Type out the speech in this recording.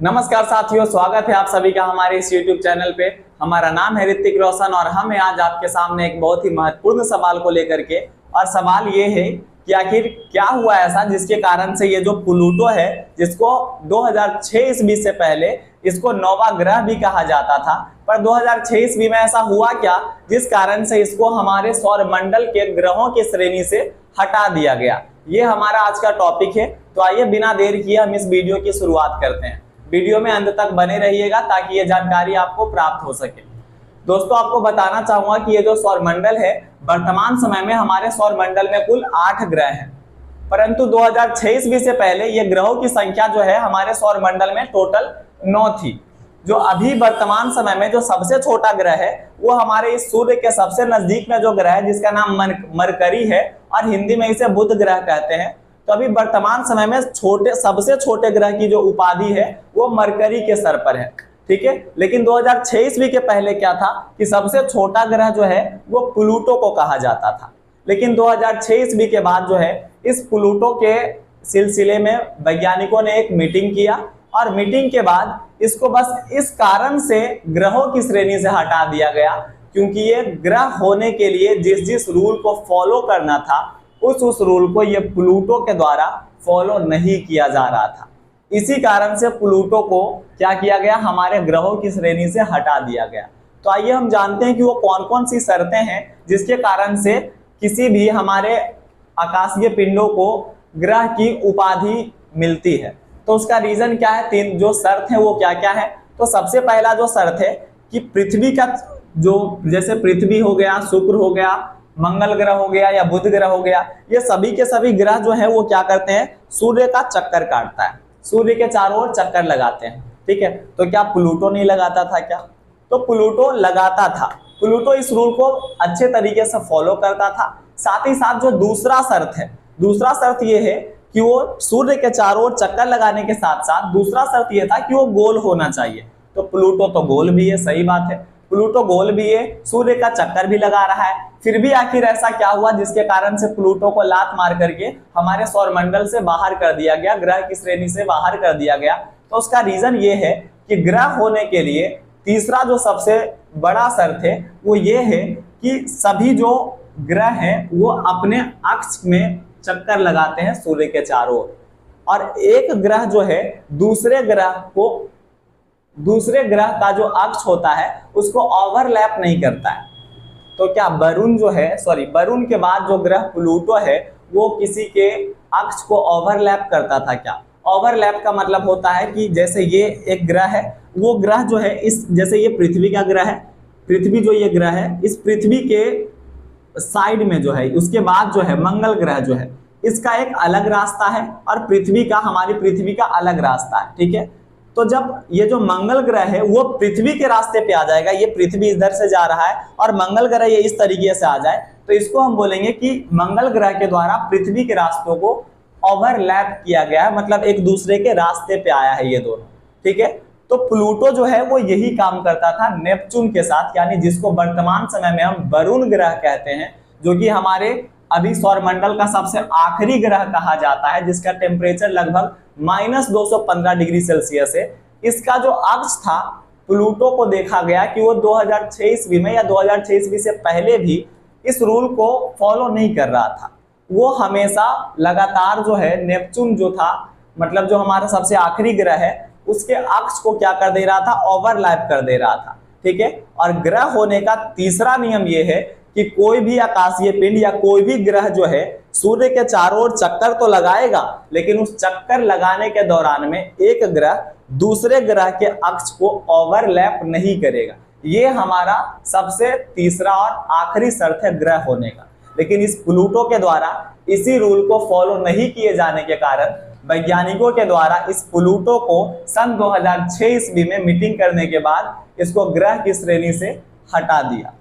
नमस्कार साथियों, स्वागत है आप सभी का हमारे इस YouTube चैनल पे। हमारा नाम है ऋतिक रोशन और हम हैं आज आपके सामने एक बहुत ही महत्वपूर्ण सवाल को लेकर के। और सवाल ये है कि आखिर क्या हुआ ऐसा जिसके कारण से ये जो प्लूटो है, जिसको 2006 ईस्वी से पहले इसको नौवा ग्रह भी कहा जाता था, पर 2006 ईस्वी में ऐसा हुआ क्या जिस कारण से इसको हमारे सौर मंडल के ग्रहों की श्रेणी से हटा दिया गया। ये हमारा आज का टॉपिक है। तो आइए बिना देर किए हम इस वीडियो की शुरुआत करते हैं। वीडियो में अंत तक बने रहिएगा ताकि ये जानकारी आपको प्राप्त हो सके। दोस्तों, आपको बताना चाहूंगा कि ये जो सौर मंडल है, वर्तमान समय में हमारे सौर मंडल में कुल 8 ग्रह हैं, परंतु 2006 ईस्वी से पहले ये ग्रहों की संख्या जो है हमारे सौर मंडल में टोटल 9 थी। जो अभी वर्तमान समय में जो सबसे छोटा ग्रह है वो हमारे इस सूर्य के सबसे नजदीक में जो ग्रह है जिसका नाम मरकरी है और हिंदी में इसे बुध ग्रह कहते हैं। तो अभी वर्तमान समय में सबसे छोटे ग्रह की जो उपाधि है वो मरकरी के सर पर है, ठीक है। लेकिन 2006 ईस्वी के पहले क्या था कि सबसे छोटा ग्रह जो है वो प्लूटो को कहा जाता था। लेकिन 2006 ईस्वी के बाद जो है इस प्लूटो के सिलसिले में वैज्ञानिकों ने एक मीटिंग किया और मीटिंग के बाद इसको बस इस कारण से ग्रहों की श्रेणी से हटा दिया गया क्योंकि ये ग्रह होने के लिए जिस रूल को फॉलो करना था उस रूल को ये प्लूटो के द्वारा फॉलो नहीं किया जा रहा था। इसी कारण से प्लूटो को क्या किया गया, हमारे ग्रहों की श्रेणी से हटा दिया गया। तो आइए हम जानते हैं कि वो कौन कौन सी शर्तें हैं जिसके कारण से किसी भी हमारे आकाशीय पिंडों को ग्रह की उपाधि मिलती है। तो उसका रीजन क्या है, 3 जो शर्त है वो क्या क्या है। तो सबसे पहला जो शर्त है कि पृथ्वी का जो, जैसे पृथ्वी हो गया, शुक्र हो गया, मंगल ग्रह हो गया या बुध ग्रह हो गया, ये सभी के सभी ग्रह जो है वो क्या करते हैं, सूर्य का चक्कर काटता है, सूर्य के चारों ओर चक्कर लगाते हैं, ठीक है। तो क्या प्लूटो नहीं लगाता था क्या? तो प्लूटो लगाता था। प्लूटो इस रूल को अच्छे तरीके से फॉलो करता था। साथ ही साथ जो दूसरा शर्त है, दूसरा शर्त ये है कि वो सूर्य के चारों ओर चक्कर लगाने के साथ साथ दूसरा शर्त ये था कि वो गोल होना चाहिए। तो प्लूटो तो गोल भी है, सही बात है, प्लूटो गोल भी है, सूर्य का चक्कर भी लगा रहा है। फिर भी आखिर ऐसा क्या हुआ जिसके कारण से प्लूटो को लात मार करके हमारे सौर मंडल से बाहर कर दिया गया, ग्रह की श्रेणी से बाहर कर दिया गया? तो उसका रीजन ये है कि ग्रह होने के लिए तीसरा जो सबसे बड़ा शर्त है वो ये है कि सभी जो ग्रह हैं वो अपने अक्ष में चक्कर लगाते हैं सूर्य के चारों ओर, और एक ग्रह जो है दूसरे ग्रह का जो अक्ष होता है उसको ओवरलैप नहीं करता है। तो क्या वरुण के बाद जो ग्रह प्लूटो है वो किसी के अक्ष को ओवरलैप करता था क्या? ओवरलैप का मतलब होता है कि जैसे ये एक ग्रह है, वो ग्रह जो है जैसे ये पृथ्वी का ग्रह है, पृथ्वी जो ये ग्रह है, इस पृथ्वी के साइड में जो है उसके बाद जो है मंगल ग्रह जो है इसका एक अलग रास्ता है और हमारी पृथ्वी का अलग रास्ता है, ठीक है। तो जब ये जो मंगल ग्रह है वो पृथ्वी के रास्ते पे आ जाएगा, ये पृथ्वी इधर से जा रहा है और मंगल ग्रह ये इस तरीके से आ जाए, तो इसको हम बोलेंगे कि मंगल ग्रह के द्वारा पृथ्वी के रास्तों को ओवरलैप किया गया है, मतलब एक दूसरे के रास्ते पे आया है ये दोनों, ठीक है। तो प्लूटो जो है वो यही काम करता था नेपच्यून के साथ, यानी जिसको वर्तमान समय में हम वरुण ग्रह कहते हैं, जो कि हमारे अभी सौरमंडल का सबसे आखिरी ग्रह कहा जाता है, जिसका टेम्परेचर लगभग -215 डिग्री सेल्सियस है। इसका जो अक्ष था प्लूटो को देखा गया कि वो 2006 ईस्वी में या 2006 ईस्वी से पहले भी इस रूल को फॉलो नहीं कर रहा था। वो हमेशा लगातार जो है नेपच्यून जो था, मतलब जो हमारा सबसे आखिरी ग्रह है, उसके अक्ष को क्या कर दे रहा था, ओवरलैप कर दे रहा था, ठीक है। और ग्रह होने का तीसरा नियम ये है कि कोई भी आकाशीय पिंड या कोई भी ग्रह जो है सूर्य के चारों ओर चक्कर तो लगाएगा, लेकिन उस चक्कर लगाने के दौरान में एक ग्रह दूसरे ग्रह के अक्ष को ओवरलैप नहीं करेगा। ये हमारा सबसे तीसरा और आखिरी शर्त है ग्रह होने का। लेकिन इस प्लूटो के द्वारा इसी रूल को फॉलो नहीं किए जाने के कारण वैज्ञानिकों के द्वारा इस प्लूटो को सन 2006 ईस्वी में मीटिंग करने के बाद इसको ग्रह की श्रेणी से हटा दिया।